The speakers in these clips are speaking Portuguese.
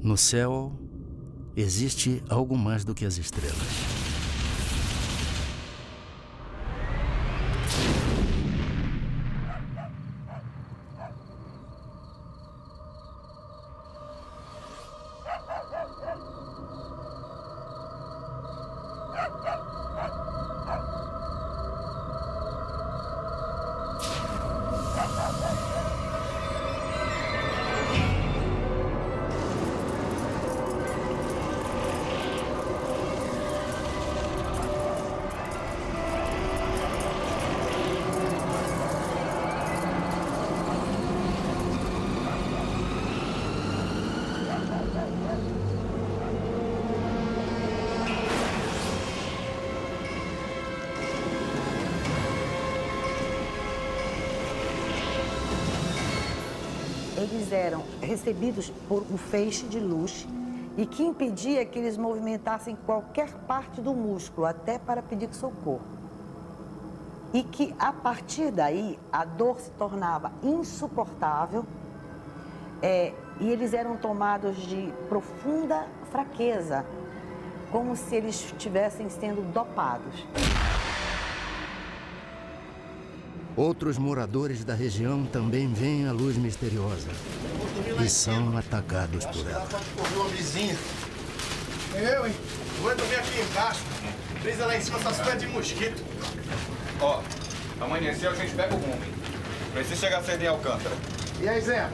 No céu, existe algo mais do que as estrelas. Eles eram recebidos por um feixe de luz e que impedia que eles movimentassem qualquer parte do músculo, até para pedir socorro. E que, a partir daí, a dor se tornava insuportável e eles eram tomados de profunda fraqueza, como se eles estivessem sendo dopados. Outros moradores da região também veem a luz misteriosa e são atacados por ela. Pode correr uma vizinha. Eu, hein? Vou dormir aqui embaixo. Brisa lá em cima, essas coisas de mosquito. Ó, amanheceu, a gente pega o rumo. Precisa chegar cedo em Alcântara. E aí, Zé?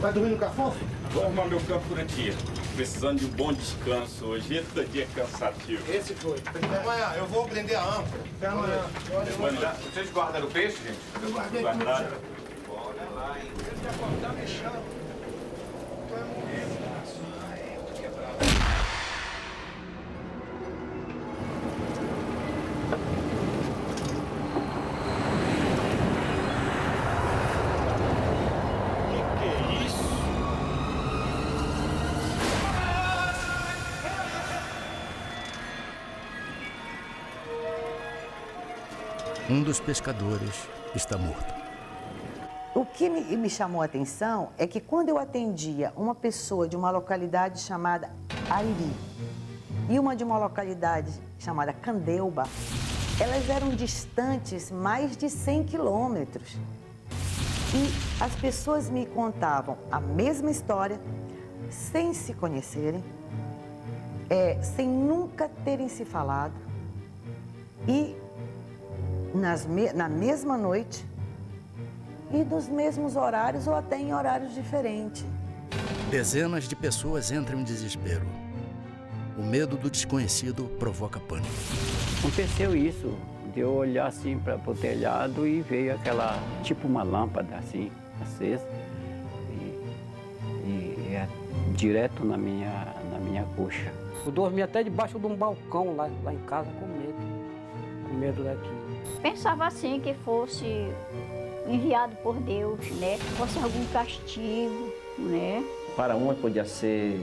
Vai dormir no cafofo? Vou arrumar meu campo por aqui. Precisando de um bom descanso hoje. Esse dia é cansativo. Esse foi. Até amanhã. Eu vou prender a âncora. Até amanhã. Vocês guardaram o peixe, gente? Eu guardei tudo. Guardaram? Olha lá, hein? Ele já pode estar mexendo. Tu vai morrer. Que é isso? Um dos pescadores está morto. O que me chamou a atenção é que quando eu atendia uma pessoa de uma localidade chamada Ariri e uma de uma localidade chamada Candeuba, elas eram distantes mais de 100 quilômetros. E as pessoas me contavam a mesma história, sem se conhecerem, sem nunca terem se falado e na mesma noite e nos mesmos horários ou até em horários diferentes. Dezenas de pessoas entram em desespero. O medo do desconhecido provoca pânico. Aconteceu isso, de eu olhar assim para o telhado e veio aquela, tipo uma lâmpada assim, acesa, e direto na minha coxa. Eu dormi até debaixo de um balcão lá em casa com medo daquilo. Pensava assim que fosse enviado por Deus, né? Fosse algum castigo, né? Para uns podia ser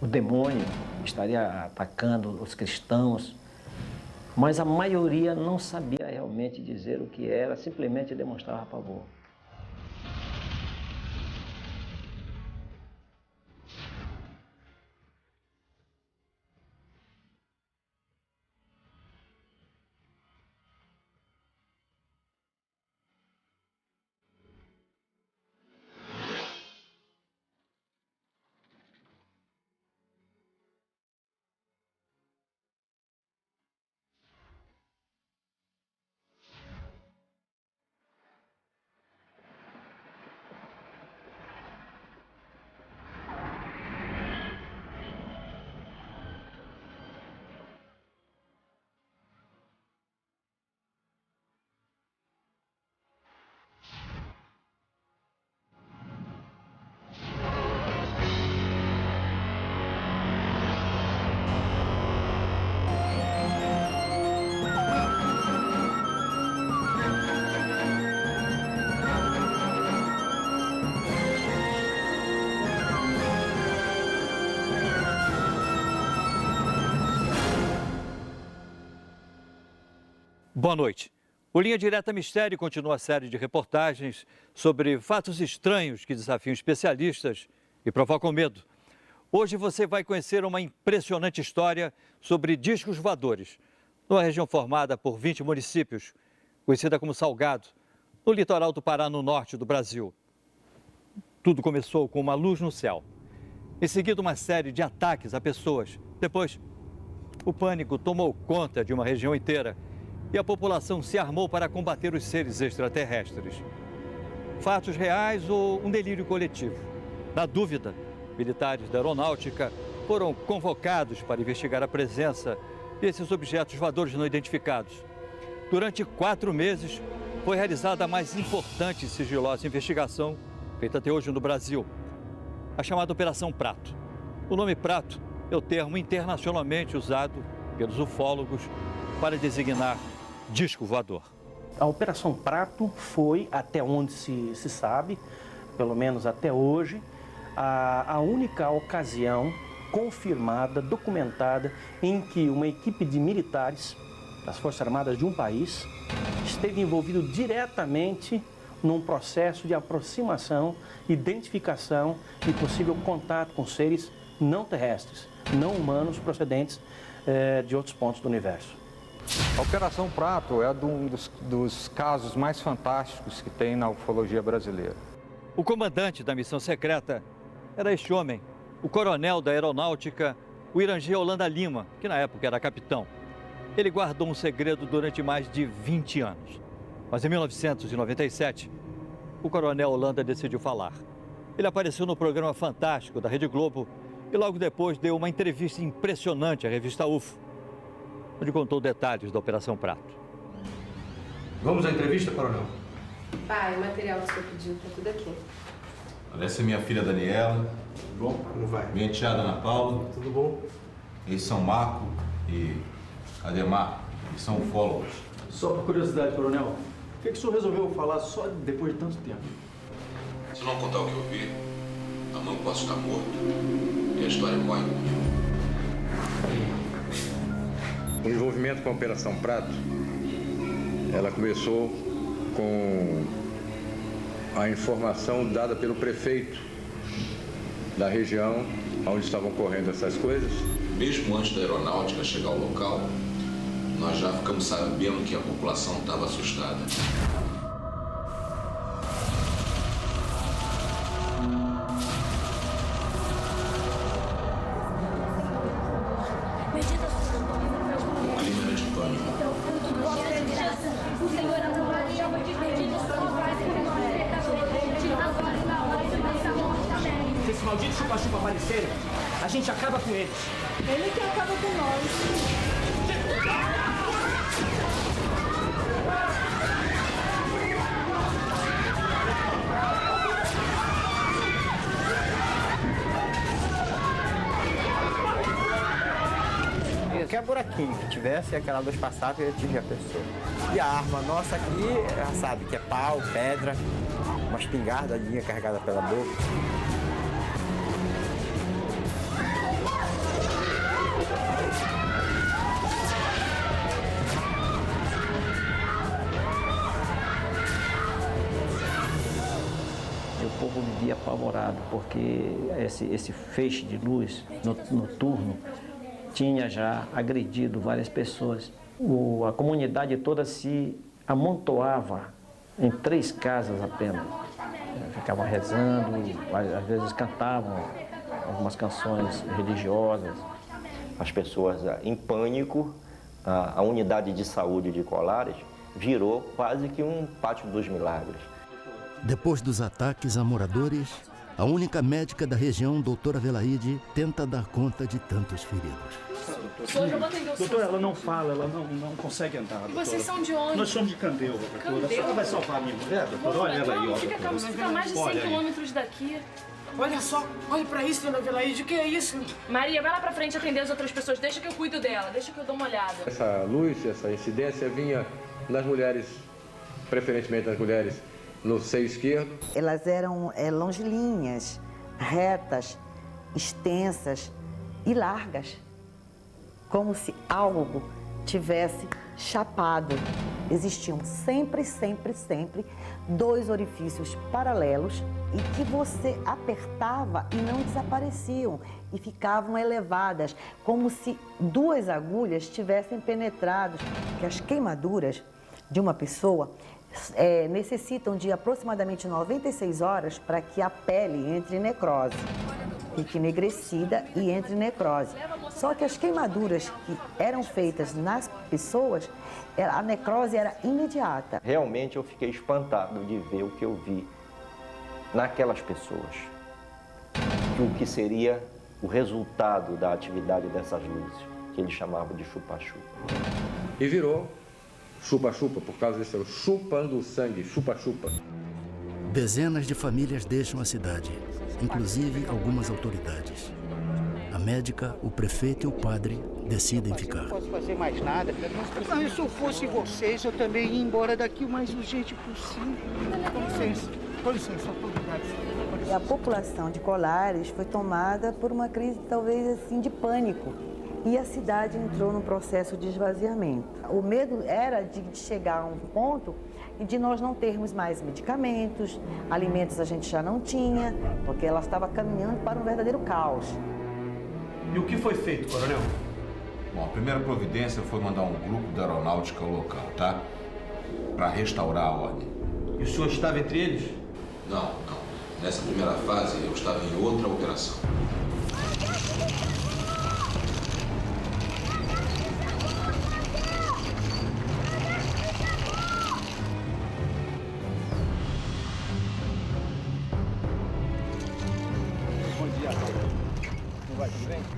o demônio estaria atacando os cristãos, mas a maioria não sabia realmente dizer o que era, simplesmente demonstrava pavor. Boa noite. O Linha Direta Mistério continua a série de reportagens sobre fatos estranhos que desafiam especialistas e provocam medo. Hoje você vai conhecer uma impressionante história sobre discos voadores, numa região formada por 20 municípios, conhecida como Salgado, no litoral do Pará, no norte do Brasil. Tudo começou com uma luz no céu. Em seguida, uma série de ataques a pessoas. Depois, o pânico tomou conta de uma região inteira e a população se armou para combater os seres extraterrestres. Fatos reais ou um delírio coletivo? Na dúvida, militares da aeronáutica foram convocados para investigar a presença desses objetos voadores não identificados. Durante 4 meses, foi realizada a mais importante e sigilosa investigação feita até hoje no Brasil, a chamada Operação Prato. O nome Prato é o termo internacionalmente usado pelos ufólogos para designar disco voador. A Operação Prato foi, até onde se sabe, pelo menos até hoje, a única ocasião confirmada, documentada, em que uma equipe de militares das Forças Armadas de um país esteve envolvido diretamente num processo de aproximação, identificação e possível contato com seres não terrestres, não humanos, procedentes de outros pontos do universo. A Operação Prato é um dos casos mais fantásticos que tem na ufologia brasileira. O comandante da missão secreta era este homem, o coronel da aeronáutica, o Irangê Holanda Lima, que na época era capitão. Ele guardou um segredo durante mais de 20 anos. Mas em 1997, o coronel Holanda decidiu falar. Ele apareceu no programa Fantástico da Rede Globo e logo depois deu uma entrevista impressionante à revista UFO, onde contou detalhes da Operação Prato. Vamos à entrevista, coronel? Pai, o material que o senhor pediu está tudo aqui. Essa é minha filha Daniela. Tudo bom? Como vai? Minha enteada Ana Paula. Tudo bom? Eles são Marco e Ademar. Eles são ufólogos. Só por curiosidade, coronel, por que o senhor resolveu falar só depois de tanto tempo? Se não contar o que eu vi, amanhã eu posso estar morto. E a história corre comigo. O envolvimento com a Operação Prato, ela começou com a informação dada pelo prefeito da região onde estavam ocorrendo essas coisas. Mesmo antes da aeronáutica chegar ao local, nós já ficamos sabendo que a população estava assustada. O clima era de pânico. Se esses malditos chupa-chupa aparecerem, a gente acaba com eles. Ele que acaba com nós. Qualquer buraquinho que tivesse, aquela luz passava e atingia a pessoa. E a arma nossa aqui, já sabe, que é pau, pedra, uma espingardadinha carregada pela boca. E o povo vivia apavorado, porque esse feixe de luz noturno tinha já agredido várias pessoas. A comunidade toda se amontoava em 3 casas apenas. Ficavam rezando, às vezes cantavam algumas canções religiosas. As pessoas em pânico, a unidade de saúde de Colares virou quase que um pátio dos milagres. Depois dos ataques a moradores, a única médica da região, doutora Velaide, tenta dar conta de tantos feridos. Doutora, ela não fala, ela não consegue andar. Doutora. Vocês são de onde? Nós somos de Candeuva, doutora. A senhora vai salvar a minha mulher, doutora? Olha ela aí, ó. Fica a mais de 100 quilômetros daqui. Olha só, olha pra isso, dona Velaide, o que é isso? Maria, vai lá pra frente atender as outras pessoas, deixa que eu cuido dela, deixa que eu dou uma olhada. Essa luz, essa incidência vinha nas mulheres, preferentemente nas mulheres no seio esquerdo. Elas eram longilíneas, retas, extensas e largas, como se algo tivesse chapado existiam sempre dois orifícios paralelos e que você apertava e não desapareciam e ficavam elevadas, como se duas agulhas tivessem penetrado, que as queimaduras de uma pessoa necessitam de aproximadamente 96 horas para que a pele entre em necrose, fique enegrecida e entre em necrose. Só que as queimaduras que eram feitas nas pessoas, a necrose era imediata. Realmente eu fiquei espantado de ver o que eu vi naquelas pessoas. O que seria o resultado da atividade dessas luzes, que eles chamavam de chupa-chupa. E virou chupa-chupa, por causa disso, chupando o sangue, chupa-chupa. Dezenas de famílias deixam a cidade, inclusive algumas autoridades. A médica, o prefeito e o padre decidem ficar. Não posso fazer mais nada. Mas se eu fosse vocês, eu também ia embora daqui o mais urgente possível. Com licença, autoridades. E a população de Colares foi tomada por uma crise, talvez assim, de pânico. E a cidade entrou num processo de esvaziamento. O medo era de chegar a um ponto e de nós não termos mais medicamentos, alimentos a gente já não tinha, porque ela estava caminhando para um verdadeiro caos. E o que foi feito, coronel? Bom, a primeira providência foi mandar um grupo da aeronáutica ao local, tá? Para restaurar a ordem. E o senhor estava entre eles? Não. Nessa primeira fase, eu estava em outra operação.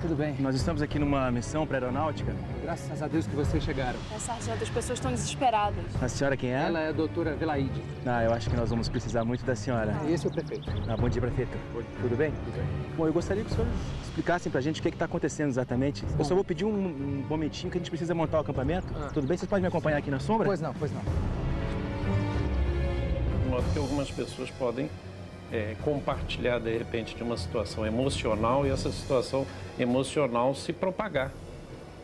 Tudo bem. Nós estamos aqui numa missão para aeronáutica. Graças a Deus que vocês chegaram. Sargento, as pessoas estão desesperadas. A senhora quem é? Ela é a doutora Velaide. Eu acho que nós vamos precisar muito da senhora. Esse é o prefeito. Bom dia, prefeito. Tudo bem? Tudo bem. Bom, eu gostaria que os senhores explicassem pra gente o que está acontecendo exatamente. Eu só vou pedir um momentinho que a gente precisa montar o acampamento. Tudo bem? Vocês podem me acompanhar aqui na sombra? Pois não. De modo que algumas pessoas podem compartilhar, de repente, de uma situação emocional e essa situação emocional se propagar.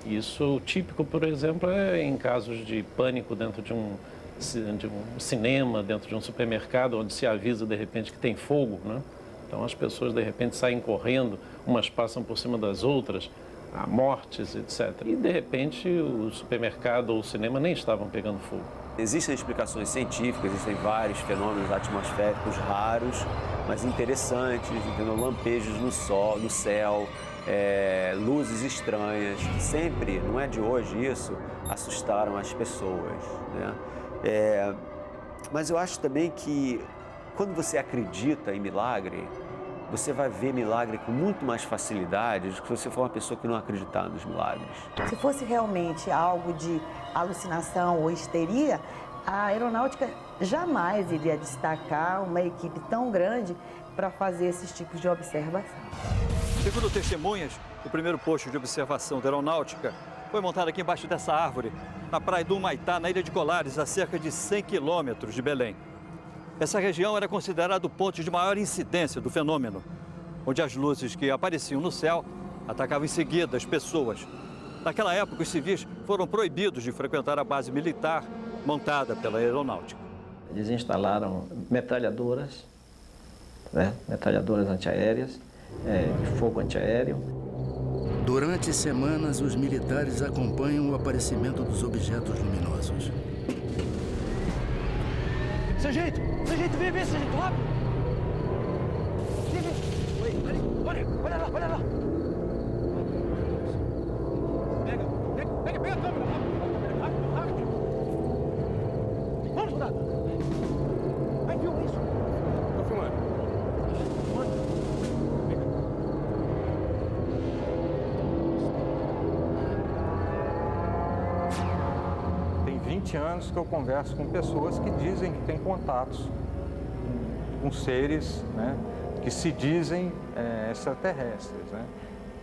Isso típico, por exemplo, é em casos de pânico dentro de um cinema, dentro de um supermercado, onde se avisa, de repente, que tem fogo, né? Então, as pessoas, de repente, saem correndo, umas passam por cima das outras, há mortes, etc. E, de repente, o supermercado ou o cinema nem estavam pegando fogo. Existem explicações científicas, existem vários fenômenos atmosféricos raros, mas interessantes, entendeu? Lampejos no céu, luzes estranhas, que sempre, não é de hoje isso, assustaram as pessoas, né? Mas eu acho também que quando você acredita em milagre, você vai ver milagre com muito mais facilidade do que se você for uma pessoa que não acreditar nos milagres. Se fosse realmente algo de alucinação ou histeria, a aeronáutica jamais iria destacar uma equipe tão grande para fazer esses tipos de observação. Segundo testemunhas, o primeiro posto de observação da aeronáutica foi montado aqui embaixo dessa árvore, na praia do Humaitá, na ilha de Colares, a cerca de 100 quilômetros de Belém. Essa região era considerada o ponto de maior incidência do fenômeno, onde as luzes que apareciam no céu atacavam em seguida as pessoas. Naquela época, os civis foram proibidos de frequentar a base militar montada pela aeronáutica. Eles instalaram metralhadoras, metralhadoras antiaéreas, de fogo antiaéreo. Durante semanas, os militares acompanham o aparecimento dos objetos luminosos. Sargento, vem, sargento, rápido! Vem, olha lá! Pega a câmera, rápido! Vamos, soldado! Vai, viu isso? Tô filmando. Tem 20 anos que eu converso com pessoas que dizem que têm contatos com seres, né, que se dizem extraterrestres, né?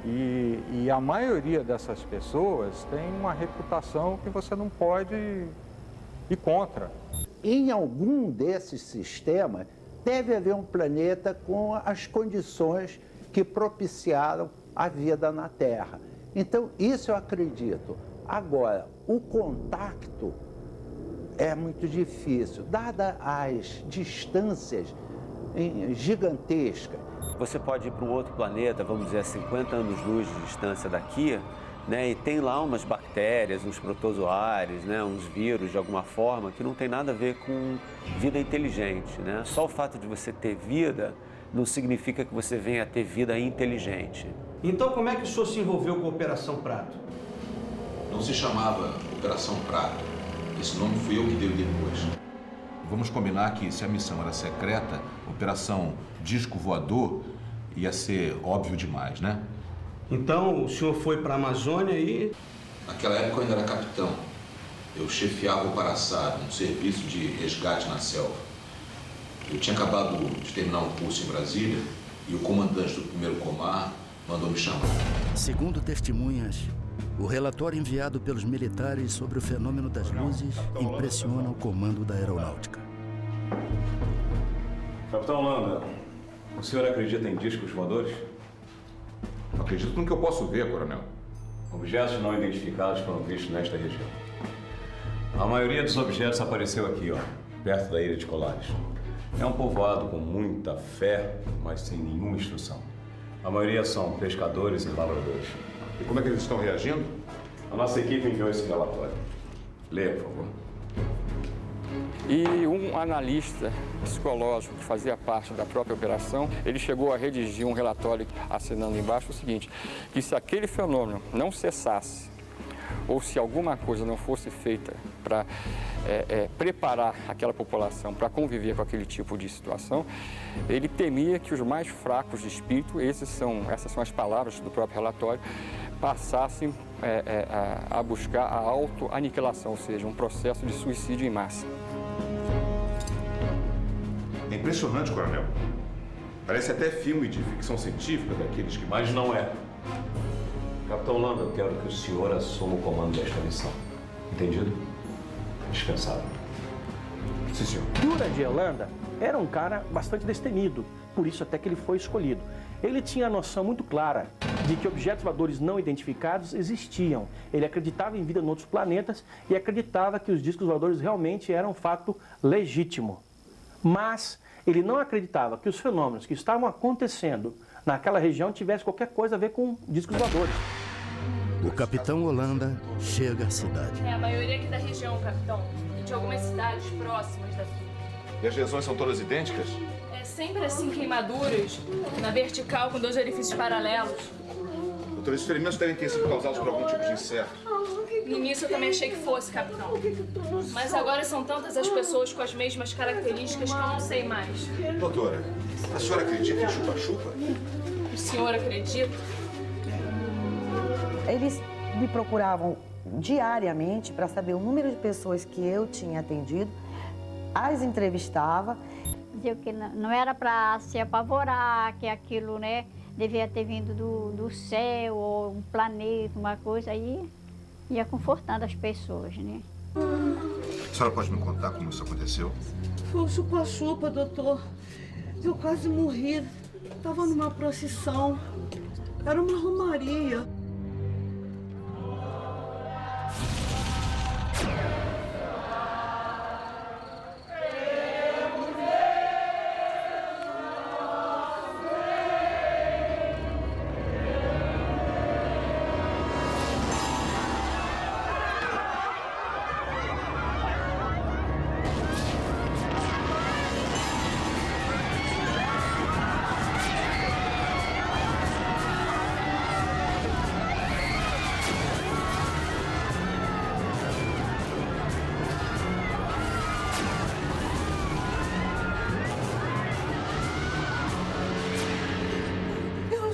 E a maioria dessas pessoas tem uma reputação que você não pode ir contra. Em algum desses sistemas, deve haver um planeta com as condições que propiciaram a vida na Terra. Então, isso eu acredito. Agora, o contato é muito difícil, dadas as distâncias gigantescas. Você pode ir para um outro planeta, vamos dizer, a 50 anos-luz de distância daqui, né, e tem lá umas bactérias, uns protozoários, né, uns vírus de alguma forma, que não tem nada a ver com vida inteligente, né? Só o fato de você ter vida não significa que você venha a ter vida inteligente. Então como é que o senhor se envolveu com a Operação Prato? Não se chamava Operação Prato. Esse nome fui eu que dei depois. Vamos combinar que se a missão era secreta, Operação Disco Voador ia ser óbvio demais, né? Então o senhor foi para a Amazônia e... Naquela época eu ainda era capitão. Eu chefiava o Paraçado, um serviço de resgate na selva. Eu tinha acabado de terminar um curso em Brasília e o comandante do 1º Comar mandou me chamar. Segundo testemunhas, o relatório enviado pelos militares sobre o fenômeno das luzes impressiona o comando da aeronáutica. Capitão Holanda, o senhor acredita em discos voadores? Acredito no que eu posso ver, coronel. Objetos não identificados foram vistos nesta região. A maioria dos objetos apareceu aqui, ó, perto da ilha de Colares. É um povoado com muita fé, mas sem nenhuma instrução. A maioria são pescadores e lavradores. E como é que eles estão reagindo? A nossa equipe enviou esse relatório. Leia, por favor. E um analista psicológico que fazia parte da própria operação, ele chegou a redigir um relatório assinando embaixo o seguinte, que se aquele fenômeno não cessasse, ou se alguma coisa não fosse feita para preparar aquela população para conviver com aquele tipo de situação, ele temia que os mais fracos de espírito, essas são as palavras do próprio relatório, passassem a buscar a autoaniquilação, ou seja, um processo de suicídio em massa. É impressionante, coronel. Parece até filme de ficção científica daqueles que... Mas não é. Capitão Holanda, eu quero que o senhor assuma o comando desta missão. Entendido? Dispensável. Sim, senhor. Dura de Holanda era um cara bastante destemido, por isso até que ele foi escolhido. Ele tinha a noção muito clara de que objetos voadores não identificados existiam. Ele acreditava em vida em outros planetas e acreditava que os discos voadores realmente eram um fato legítimo. Mas ele não acreditava que os fenômenos que estavam acontecendo naquela região tivessem qualquer coisa a ver com discos voadores. O capitão Holanda chega à cidade. É a maioria aqui da região, capitão, e de algumas cidades próximas daqui. E as lesões são todas idênticas? É sempre assim, queimaduras, na vertical com 2 orifícios paralelos. Doutor, esses ferimentos devem ter sido causados por algum tipo de inseto. No início eu também achei que fosse, capitão. Mas agora são tantas as pessoas com as mesmas características que eu não sei mais. Doutora, a senhora acredita em chupa-chupa? O senhor acredita? Eles me procuravam diariamente para saber o número de pessoas que eu tinha atendido, as entrevistava. Dizia que não era para se apavorar, que aquilo, né, devia ter vindo do céu, ou um planeta, uma coisa, aí ia confortando as pessoas, né? A senhora pode me contar como isso aconteceu? Foi um chupa-chupa, doutor. Eu quase morri. Estava numa procissão. Era uma romaria.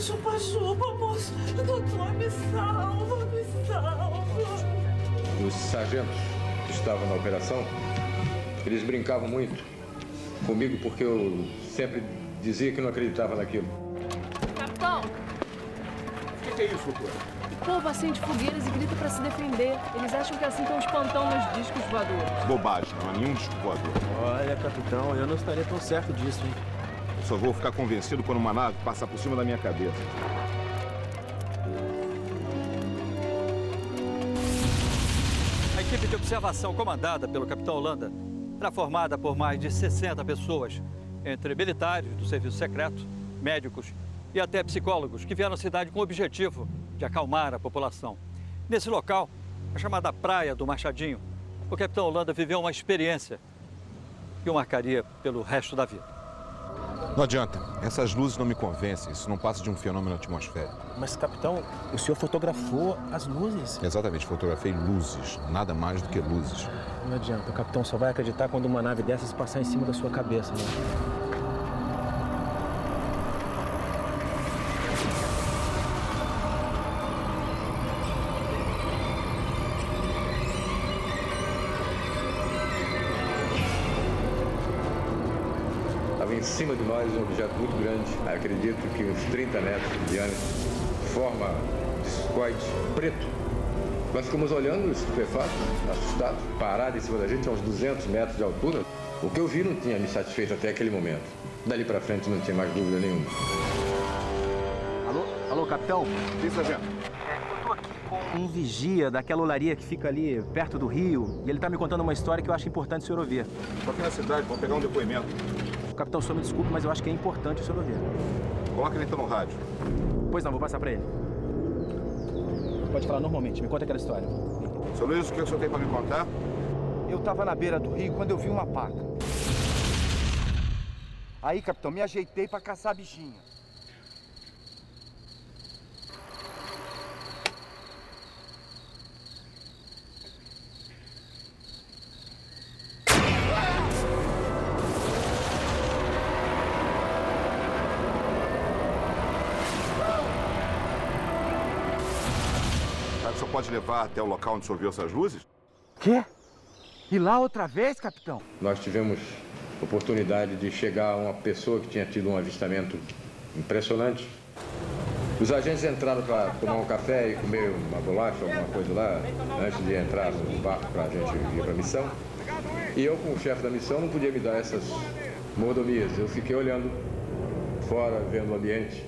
Chupa-chupa, moço. Doutor, me salva, me salva. Os sargentos que estavam na operação, eles brincavam muito comigo porque eu sempre dizia que não acreditava naquilo. Capitão! O que é isso, doutor? O povo acende fogueiras e grita pra se defender. Eles acham que assim estão espantando os discos voadores. Bobagem, não há nenhum disco voador. Olha, capitão, eu não estaria tão certo disso, hein? Eu só vou ficar convencido quando uma nave passar por cima da minha cabeça. A equipe de observação comandada pelo capitão Holanda era formada por mais de 60 pessoas, entre militares do serviço secreto, médicos e até psicólogos que vieram à cidade com o objetivo de acalmar a população. Nesse local, a chamada Praia do Machadinho, o capitão Holanda viveu uma experiência que o marcaria pelo resto da vida. Não adianta, essas luzes não me convencem, isso não passa de um fenômeno atmosférico. Mas, capitão, o senhor fotografou as luzes? Exatamente, fotografei luzes, nada mais do que luzes. Não adianta, o capitão só vai acreditar quando uma nave dessas passar em cima da sua cabeça, né? Em cima de nós um objeto muito grande, acredito que uns 30 metros de diâmetro, forma discoide preto. Nós ficamos olhando, estupefatos, assustados, parado em cima da gente a uns 200 metros de altura. O que eu vi não tinha me satisfeito até aquele momento. Dali para frente não tinha mais dúvida nenhuma. Alô, capitão? Sim, sargento. Eu tô aqui com um vigia daquela olaria que fica ali perto do rio e ele tá me contando uma história que eu acho importante o senhor ouvir. Tô aqui na cidade, vamos pegar um depoimento. Capitão, o senhor me desculpe, mas eu acho que é importante o senhor ouvir. Coloca ele então no rádio. Pois não, vou passar pra ele. Pode falar normalmente, me conta aquela história. Seu Luiz, o que o senhor tem pra me contar? Eu tava na beira do rio quando eu vi uma paca. Aí, capitão, me ajeitei pra caçar a bichinha. O senhor pode levar até o local onde o senhor viu essas luzes? Quê? E lá outra vez, capitão? Nós tivemos oportunidade de chegar a uma pessoa que tinha tido um avistamento impressionante. Os agentes entraram para tomar um café e comer uma bolacha, alguma coisa lá, antes de entrar no barco para a gente ir para a missão. E eu, como chefe da missão, não podia me dar essas mordomias. Eu fiquei olhando fora, vendo o ambiente.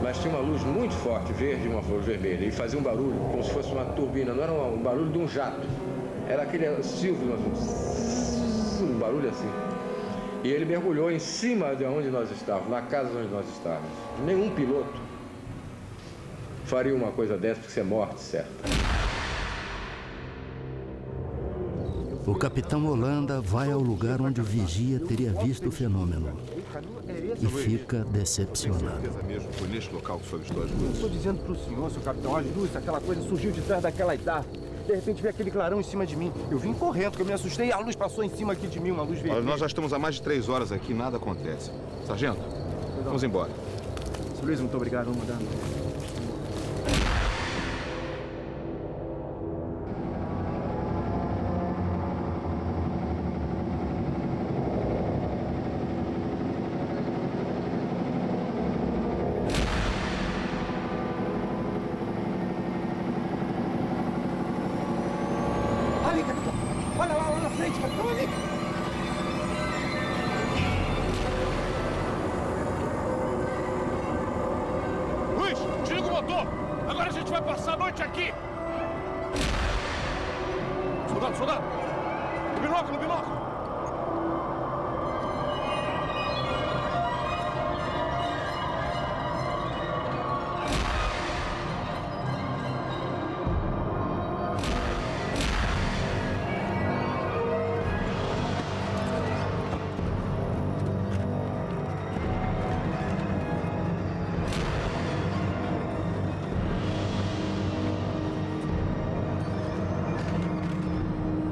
Mas tinha uma luz muito forte, verde e uma luz vermelha, e fazia um barulho como se fosse uma turbina, não era um barulho de um jato, era aquele silvio, um barulho assim. E ele mergulhou em cima de onde nós estávamos, na casa onde nós estávamos. Nenhum piloto faria uma coisa dessa, porque isso é morte certa. O capitão Holanda vai ao lugar onde o vigia teria visto o fenômeno e fica decepcionado. Foi neste local que o senhor avistou as luzes? Estou dizendo para o senhor, seu capitão, as luzes, aquela coisa surgiu de trás daquelas árvores. De repente veio aquele clarão em cima de mim. Eu vim correndo, porque eu me assustei e a luz passou em cima aqui de mim, uma luz vermelha. Olha, nós já estamos há mais de 3 horas aqui e nada acontece. Sargento, vamos embora. Seu Luiz, muito obrigado, vamos mudar. Agora a gente vai passar a noite aqui! Soldado, soldado! No binóculo, no binóculo!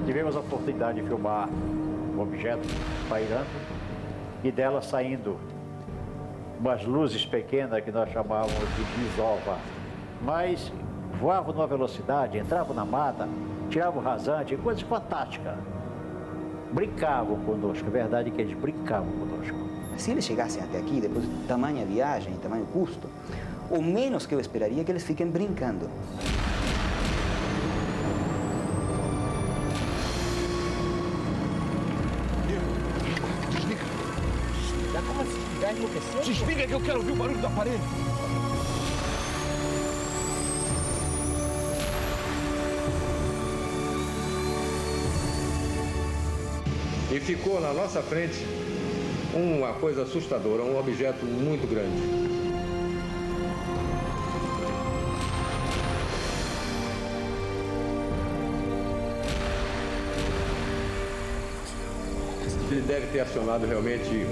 Tivemos a oportunidade de filmar um objeto pairando e dela saindo umas luzes pequenas que nós chamávamos de desova. Mas voavam numa velocidade, entravam na mata, tiravam o rasante, coisas fantásticas. Brincavam conosco, a verdade é que eles brincavam conosco. Se eles chegassem até aqui, depois de tamanha viagem, tamanho custo, O menos que eu esperaria é que eles fiquem brincando. Desliga. Dá como se estiver enlouquecendo? Desliga que eu quero ouvir o barulho do aparelho. E ficou na nossa frente uma coisa assustadora, um objeto muito grande. Ele deve ter acionado realmente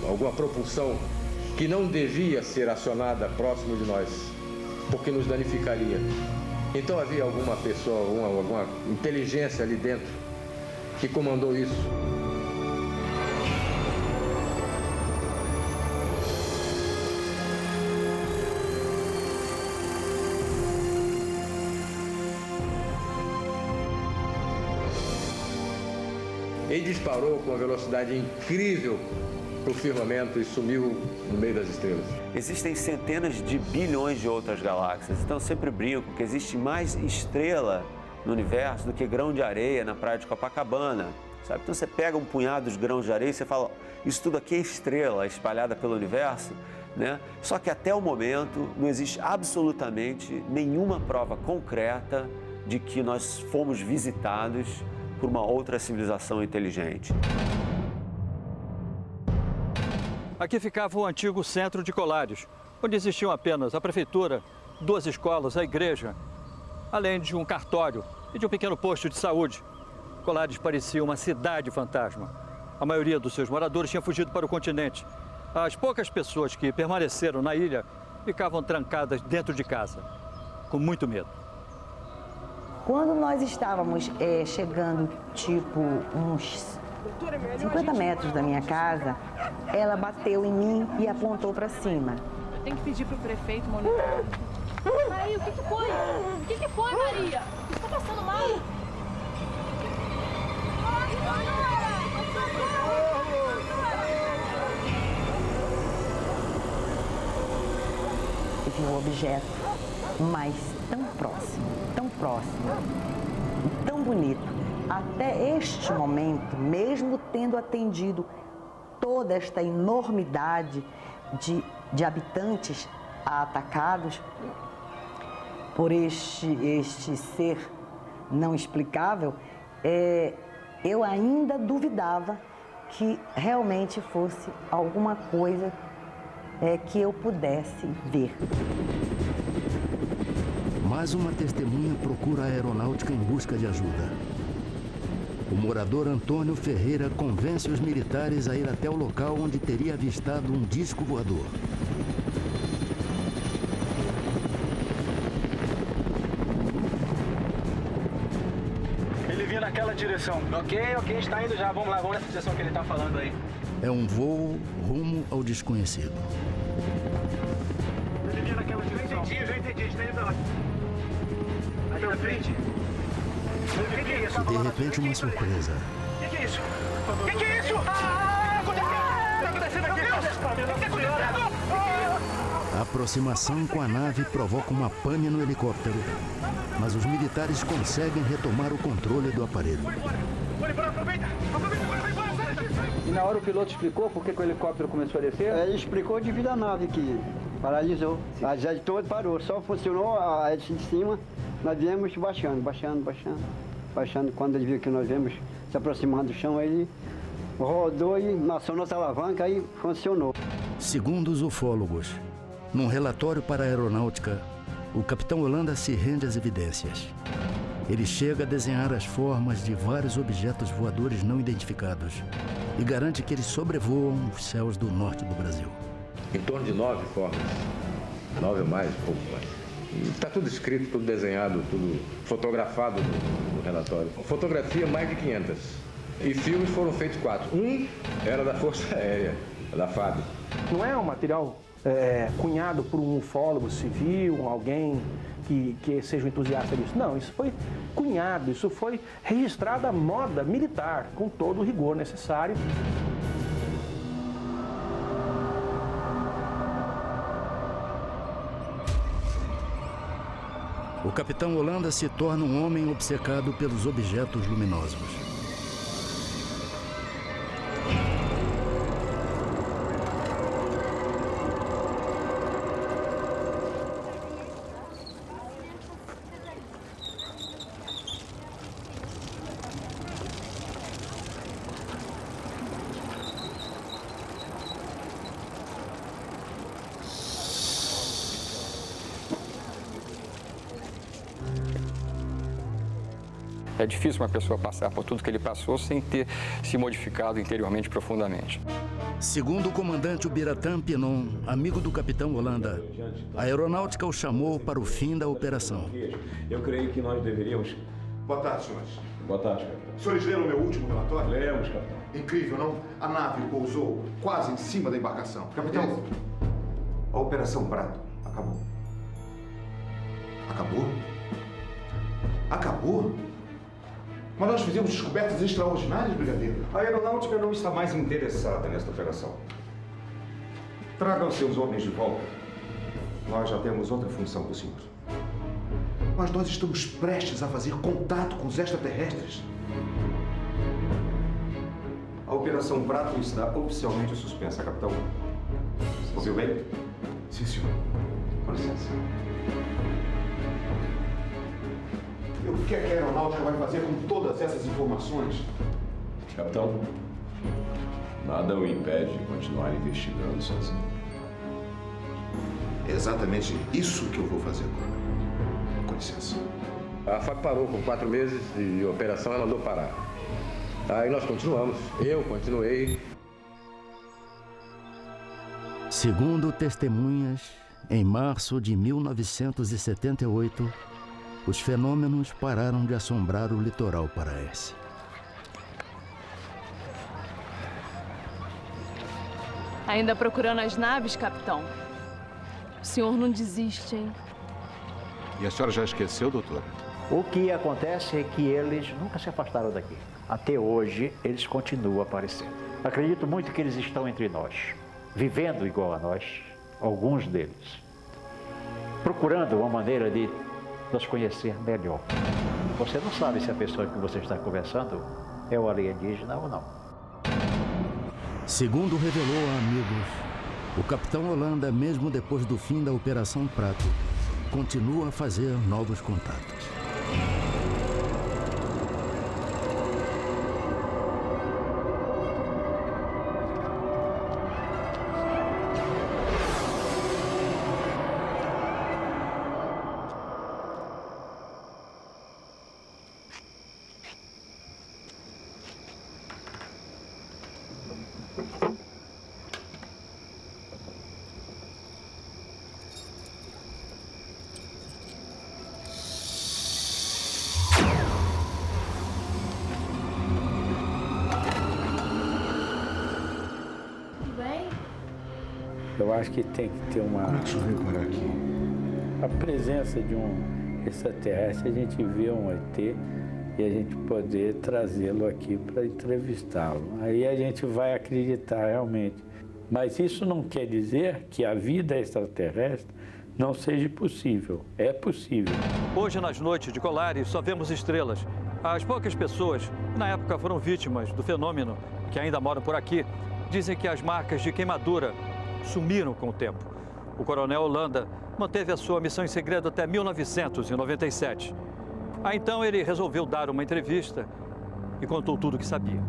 alguma propulsão que não devia ser acionada próximo de nós, porque nos danificaria. Então havia alguma pessoa, alguma inteligência ali dentro que comandou isso. Ele disparou com uma velocidade incrível para o firmamento e sumiu no meio das estrelas. Existem centenas de bilhões de outras galáxias, então eu sempre brinco que existe mais estrela no universo do que grão de areia na praia de Copacabana, sabe? Então você pega um punhado de grãos de areia e você fala, isso tudo aqui é estrela espalhada pelo universo, né? Só que até o momento não existe absolutamente nenhuma prova concreta de que nós fomos visitados por uma outra civilização inteligente. Aqui ficava o antigo centro de Colares, onde existiam apenas a prefeitura, 2 escolas, a igreja, além de um cartório e de um pequeno posto de saúde. Colares parecia uma cidade fantasma. A maioria dos seus moradores tinha fugido para o continente. As poucas pessoas que permaneceram na ilha ficavam trancadas dentro de casa, com muito medo. Quando nós estávamos chegando, tipo, uns 50 metros da minha casa, ela bateu em mim e apontou para cima. Eu tenho que pedir para o prefeito monitorar. Maria, o que foi? O que foi, Maria? Você está passando mal? E vi um objeto, mas tão próximo, e tão bonito. Até este momento, mesmo tendo atendido toda esta enormidade de habitantes atacados por este ser não explicável, eu ainda duvidava que realmente fosse alguma coisa que eu pudesse ver. Mais uma testemunha procura a aeronáutica em busca de ajuda. O morador Antônio Ferreira convence os militares a ir até o local onde teria avistado um disco voador. Ele vinha naquela direção. Ok, está indo já. Vamos lá, vamos nessa direção que ele está falando aí. É um voo rumo ao desconhecido. Ele vinha naquela direção. Já entendi, está indo pra lá. Ali na frente. O que é isso? De repente, uma surpresa. O que é isso? O que é isso? O que está acontecendo aqui? O que está acontecendo? A aproximação com a nave provoca uma pane no helicóptero, mas os militares conseguem retomar o controle do aparelho. Aproveita! E na hora o piloto explicou por que o helicóptero começou a descer? Ele explicou devido à nave que paralisou. A jet toda parou, só funcionou a hélice de cima. Nós viemos baixando. Quando ele viu que nós viemos se aproximando do chão, ele rodou e acionou essa alavanca e funcionou. Segundo os ufólogos, num relatório para a aeronáutica, o capitão Holanda se rende às evidências. Ele chega a desenhar as formas de vários objetos voadores não identificados e garante que eles sobrevoam os céus do norte do Brasil. Em torno de 9 formas. 9 ou mais, pouco mais. Está tudo escrito, tudo desenhado, tudo fotografado no relatório. Fotografia, mais de 500. E filmes foram feitos 4. Um era da Força Aérea, da FAB. Não é um material cunhado por um ufólogo civil, alguém que seja um entusiasta disso. Não, isso foi cunhado, isso foi registrado à moda militar, com todo o rigor necessário. o capitão Holanda se torna um homem obcecado pelos objetos luminosos. É difícil uma pessoa passar por tudo que ele passou sem ter se modificado interiormente profundamente. Segundo o comandante Ubiratã Pinon, amigo do capitão Holanda, a aeronáutica o chamou para o fim da operação. Eu creio que nós deveríamos... Boa tarde, senhores. Boa tarde, capitão. Os senhores leram o meu último relatório? Lemos, capitão. Incrível, não? A nave pousou quase em cima da embarcação. Capitão, a Operação Prato acabou. Acabou? Acabou? Mas nós fizemos descobertas extraordinárias, brigadeiro. A aeronáutica não está mais interessada nesta operação. Tragam seus homens de volta. Nós já temos outra função para o senhor. Mas nós estamos prestes a fazer contato com os extraterrestres. A Operação Prato está oficialmente suspensa, capitão. Ouviu bem? Sim, senhor. Com licença. E o que é que a aeronáutica vai fazer com todas essas informações? Capitão, nada o impede de continuar investigando sozinho. É exatamente isso que eu vou fazer, coronel. Com licença. A FAB parou por 4 meses de operação, ela mandou parar. Aí nós continuamos. Eu continuei. Segundo testemunhas, em março de 1978, os fenômenos pararam de assombrar o litoral paraense. Ainda procurando as naves, capitão? O senhor não desiste, hein? E a senhora já esqueceu, doutora? O que acontece é que eles nunca se afastaram daqui. Até hoje, eles continuam aparecendo. Acredito muito que eles estão entre nós, vivendo igual a nós, alguns deles, procurando uma maneira de nos conhecer melhor. Você não sabe se a pessoa que você está conversando é o alienígena ou não. Segundo revelou a amigos, o capitão Holanda, mesmo depois do fim da Operação Prato, continua a fazer novos contatos. Eu acho que tem que ter uma... Como é que o senhor veio parar aqui? A presença de um extraterrestre, a gente vê um ET e a gente poder trazê-lo aqui para entrevistá-lo. Aí a gente vai acreditar realmente. Mas isso não quer dizer que a vida extraterrestre não seja possível. É possível. Hoje, nas noites de Colares, só vemos estrelas. As poucas pessoas que na época foram vítimas do fenômeno, que ainda moram por aqui, dizem que as marcas de queimadura sumiram com o tempo. O coronel Holanda manteve a sua missão em segredo até 1997. Aí então ele resolveu dar uma entrevista e contou tudo o que sabia.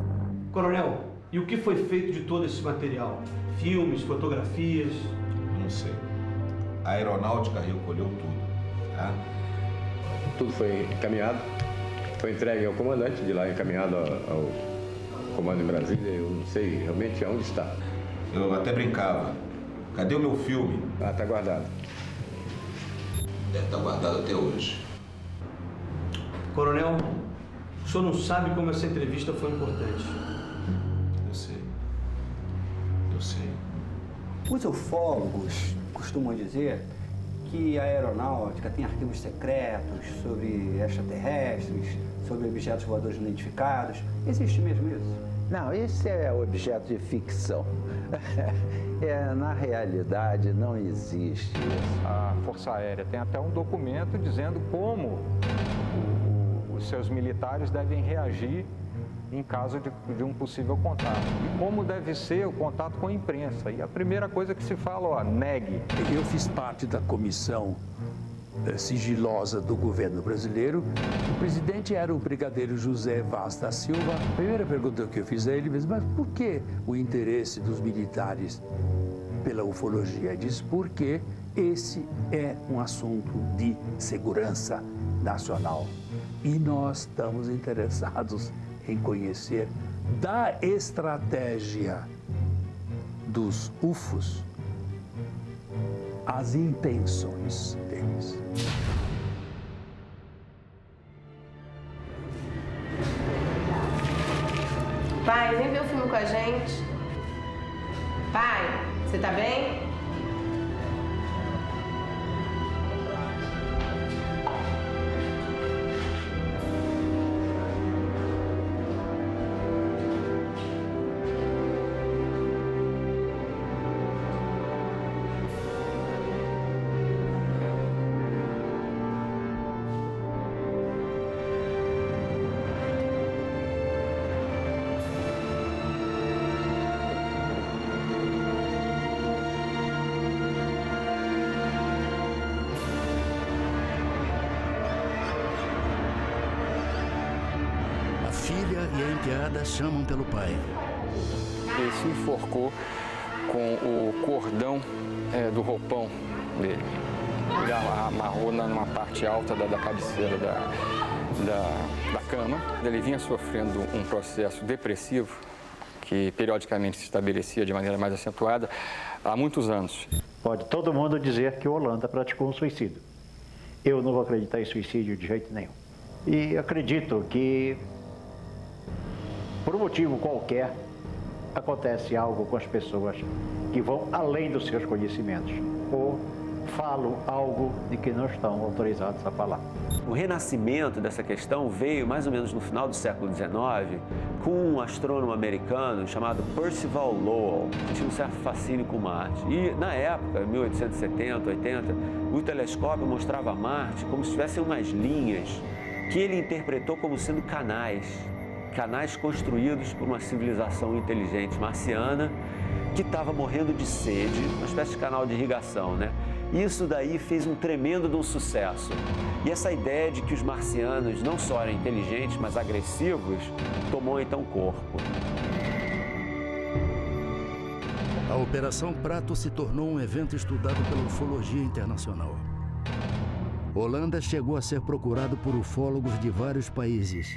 Coronel, e o que foi feito de todo esse material? Filmes, fotografias? Não sei. A aeronáutica recolheu tudo, tá? Tudo foi encaminhado, foi entregue ao comandante, de lá encaminhado ao comando em Brasília. Eu não sei realmente aonde está. Eu até brincava. Cadê o meu filme? Ah, tá guardado. Deve estar guardado até hoje. Coronel, o senhor não sabe como essa entrevista foi importante. Eu sei. Eu sei. Os ufólogos costumam dizer que a aeronáutica tem arquivos secretos sobre extraterrestres, sobre objetos voadores não identificados. Existe mesmo isso? Não, esse é objeto de ficção. Na realidade, não existe. A Força Aérea tem até um documento dizendo como os seus militares devem reagir em caso de um possível contato. E como deve ser o contato com a imprensa. E a primeira coisa que se fala, ó, negue. Eu fiz parte da comissão sigilosa do governo brasileiro. O presidente era o brigadeiro José Vaz da Silva. A primeira pergunta que eu fiz a ele, mas por que o interesse dos militares pela ufologia? Ele disse, porque esse é um assunto de segurança nacional. E nós estamos interessados em conhecer da estratégia dos UFOs as intenções deles. Pai, vem ver o filme com a gente. Pai, você tá bem? E a enteada chamam pelo pai. Ele se enforcou com o cordão do roupão dele. Ele amarrou numa parte alta da cabeceira da cama. Ele vinha sofrendo um processo depressivo que periodicamente se estabelecia de maneira mais acentuada há muitos anos. Pode todo mundo dizer que o Holanda praticou um suicídio. Eu não vou acreditar em suicídio de jeito nenhum. E acredito que por um motivo qualquer, acontece algo com as pessoas que vão além dos seus conhecimentos ou falam algo de que não estão autorizados a falar. O renascimento dessa questão veio mais ou menos no final do século XIX com um astrônomo americano chamado Percival Lowell, que tinha um certo fascínio com Marte. E na época, 1870, 80, o telescópio mostrava Marte como se tivessem umas linhas que ele interpretou como sendo canais construídos por uma civilização inteligente marciana que estava morrendo de sede, uma espécie de canal de irrigação, né? Isso daí fez um tremendo de um sucesso. E essa ideia de que os marcianos não só eram inteligentes, mas agressivos, tomou então corpo. A Operação Prato se tornou um evento estudado pela ufologia internacional. Holanda chegou a ser procurado por ufólogos de vários países,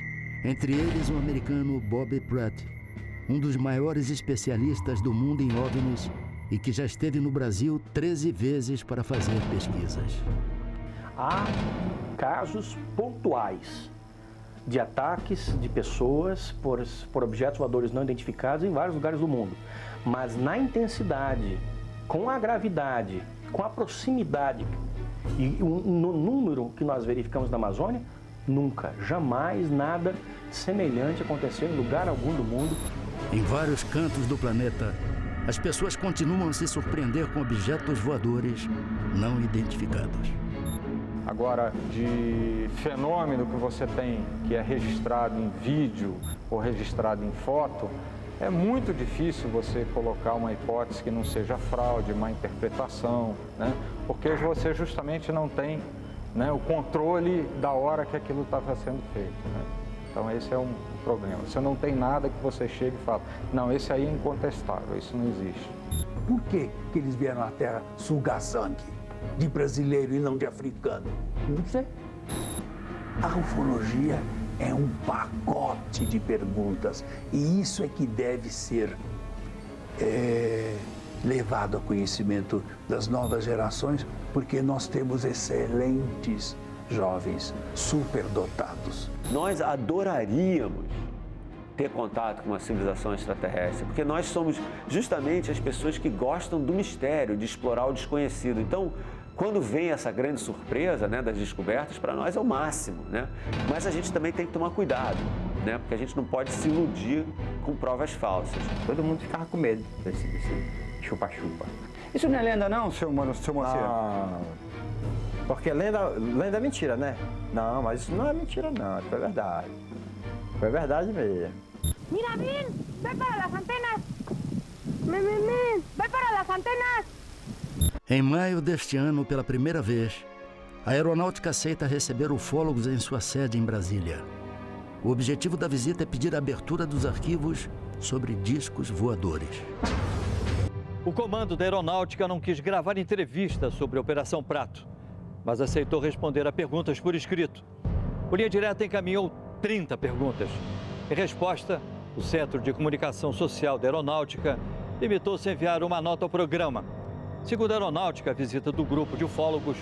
entre eles o americano Bob Pratt, um dos maiores especialistas do mundo em OVNIs e que já esteve no Brasil 13 vezes para fazer pesquisas. Há casos pontuais de ataques de pessoas por objetos voadores não identificados em vários lugares do mundo, mas na intensidade, com a gravidade, com a proximidade e no número que nós verificamos na Amazônia, nunca, jamais nada semelhante aconteceu em lugar algum do mundo. Em vários cantos do planeta, as pessoas continuam a se surpreender com objetos voadores não identificados. Agora, de fenômeno que você tem, que é registrado em vídeo ou registrado em foto, é muito difícil você colocar uma hipótese que não seja fraude, má interpretação, né? Porque você justamente não tem, né, o controle da hora que aquilo estava sendo feito, né? Então esse é um problema. Você não tem nada que você chegue e fale, não, esse aí é incontestável, isso não existe. Por que eles vieram à Terra sugar sangue de brasileiro e não de africano? Não sei. A ufologia é um pacote de perguntas e isso é que deve ser levado a conhecimento das novas gerações, porque nós temos excelentes jovens superdotados. Nós adoraríamos ter contato com uma civilização extraterrestre, porque nós somos justamente as pessoas que gostam do mistério, de explorar o desconhecido. Então, quando vem essa grande surpresa, né, das descobertas, para nós é o máximo, né? Mas a gente também tem que tomar cuidado, né? Porque a gente não pode se iludir com provas falsas. Todo mundo ficava com medo desse chupa-chupa. Isso não é lenda não, seu Moacir? Não, porque lenda é mentira, né? Não, mas isso não é mentira não, isso é verdade. Foi verdade mesmo. Mira, Vin, vai para as antenas. Vai para as antenas. Em maio deste ano, pela primeira vez, a aeronáutica aceita receber ufólogos em sua sede em Brasília. O objetivo da visita é pedir a abertura dos arquivos sobre discos voadores. O comando da aeronáutica não quis gravar entrevista sobre a Operação Prato, mas aceitou responder a perguntas por escrito. O Linha Direta encaminhou 30 perguntas. Em resposta, o Centro de Comunicação Social da Aeronáutica limitou-se a enviar uma nota ao programa. Segundo a Aeronáutica, a visita do grupo de ufólogos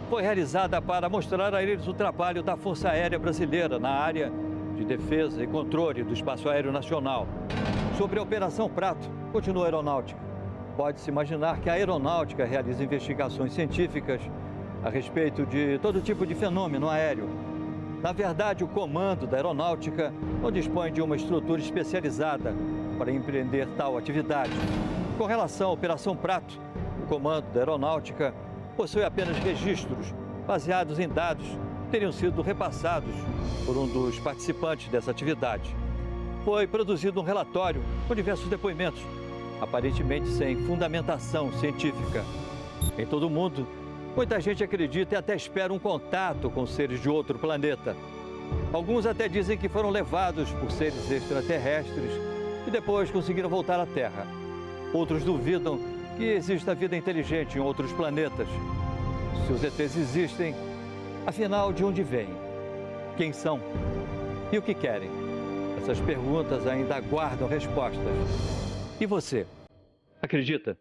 foi realizada para mostrar a eles o trabalho da Força Aérea Brasileira na área de defesa e controle do espaço aéreo nacional. Sobre a Operação Prato, continua a Aeronáutica. Pode-se imaginar que a Aeronáutica realiza investigações científicas a respeito de todo tipo de fenômeno aéreo. Na verdade, o comando da Aeronáutica não dispõe de uma estrutura especializada para empreender tal atividade. Com relação à Operação Prato, o comando da Aeronáutica possui apenas registros baseados em dados que teriam sido repassados por um dos participantes dessa atividade. Foi produzido um relatório com diversos depoimentos, aparentemente sem fundamentação científica. Em todo o mundo, muita gente acredita e até espera um contato com seres de outro planeta. Alguns até dizem que foram levados por seres extraterrestres e depois conseguiram voltar à Terra. Outros duvidam que exista vida inteligente em outros planetas. Se os ETs existem, afinal, de onde vêm? Quem são? E o que querem? Essas perguntas ainda aguardam respostas. E você? Acredita?